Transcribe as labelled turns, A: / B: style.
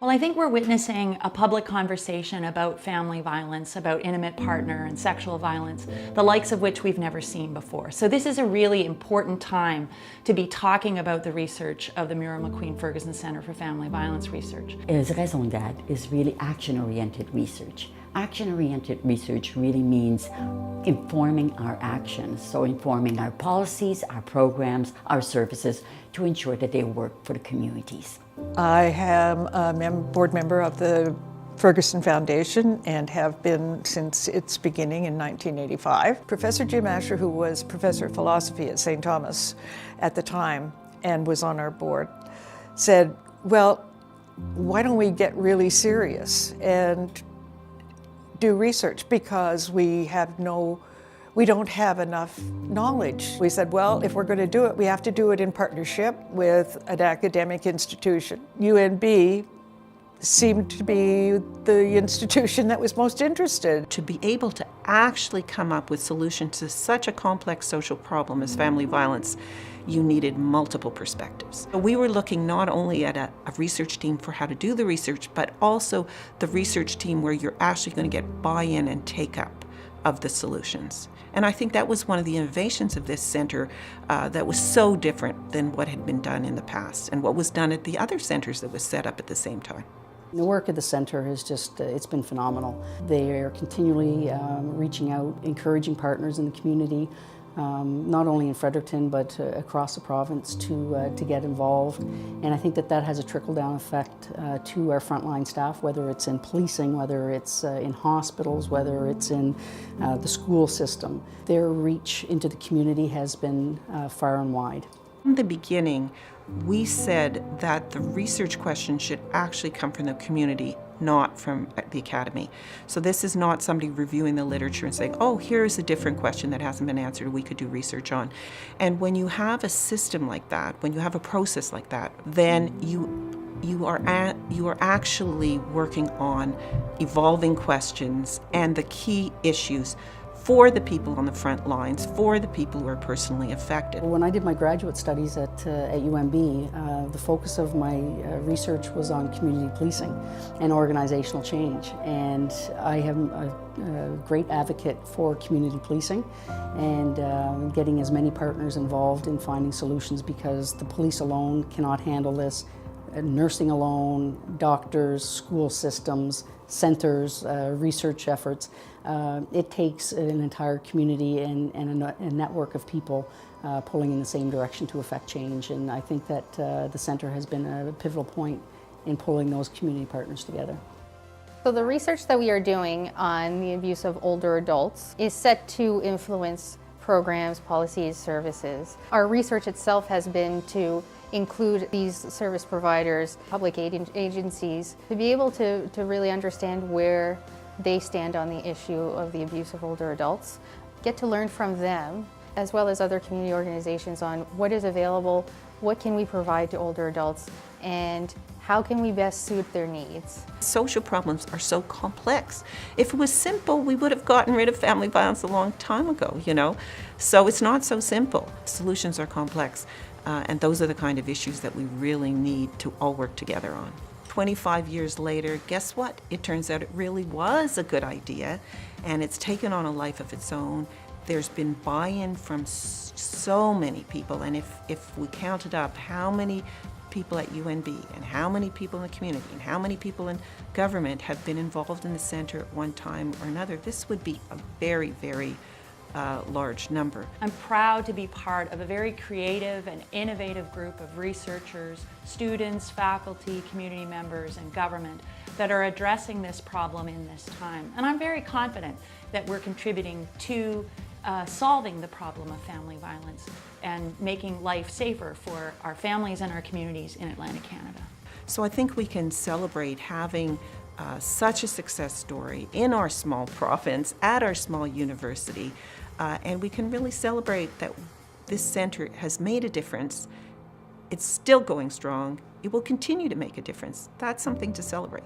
A: Well, I think we're witnessing a public conversation about family violence, about intimate partner and sexual violence, the likes of which we've never seen before. So this is a really important time to be talking about the research of the Muriel McQueen Fergusson Centre for Family Violence Research.
B: Raison d'être is really action-oriented research. Action-oriented research really means informing our actions, so informing our policies, our programs, our services to ensure that they work for the communities.
C: I am a board member of the Fergusson Foundation and have been since its beginning in 1985. Professor Jim Asher, who was professor of philosophy at St. Thomas at the time and was on our board, said, well, why don't we get really serious and do research, because we don't have enough knowledge. We said, well, if we're going to do it, we have to do it in partnership with an academic institution. UNB seemed to be the institution that was most interested.
D: To be able to actually come up with solutions to such a complex social problem as family violence, you needed multiple perspectives. We were looking not only at a research team for how to do the research, but also the research team where you're actually going to get buy-in and take-up of the solutions. And I think that was one of the innovations of this centre that was so different than what had been done in the past and what was done at the other centres that was set up at the same time.
E: The work of the centre is just, it's been phenomenal. They are continually reaching out, encouraging partners in the community, not only in Fredericton but across the province to get involved. And I think that that has a trickle-down effect to our frontline staff, whether it's in policing, whether it's in hospitals, whether it's in the school system. Their reach into the community has been far and wide.
D: From the beginning, we said that the research question should actually come from the community, not from the academy. So this is not somebody reviewing the literature and saying, oh, here's a different question that hasn't been answered we could do research on. And when you have a system like that, when you have a process like that, then you are actually working on evolving questions and the key issues for the people on the front lines, for the people who are personally affected.
E: When I did my graduate studies at UNB, the focus of my research was on community policing and organizational change. And I am a great advocate for community policing and getting as many partners involved in finding solutions, because the police alone cannot handle this. Nursing alone, doctors, school systems, centers, research efforts. It takes an entire community and a network of people pulling in the same direction to affect change. And I think that the centre has been a pivotal point in pulling those community partners together.
F: So the research that we are doing on the abuse of older adults is set to influence programs, policies, services. Our research itself has been to include these service providers, public agencies, to be able to really understand where they stand on the issue of the abuse of older adults, get to learn from them, as well as other community organizations, on what is available, what can we provide to older adults, and how can we best suit their needs.
D: Social problems are so complex. If it was simple, we would have gotten rid of family violence a long time ago, you know? So it's not so simple. Solutions are complex, and those are the kind of issues that we really need to all work together on. 25 years later, guess what? It turns out it really was a good idea, and it's taken on a life of its own. There's been buy-in from so many people, and if we counted up how many people at UNB and how many people in the community and how many people in government have been involved in the centre at one time or another, this would be a very, very large number.
A: I'm proud to be part of a very creative and innovative group of researchers, students, faculty, community members, and government that are addressing this problem in this time. And I'm very confident that we're contributing to solving the problem of family violence and making life safer for our families and our communities in Atlantic Canada.
D: So I think we can celebrate having such a success story in our small province, at our small university, and we can really celebrate that this centre has made a difference. It's still going strong. It will continue to make a difference. That's something to celebrate.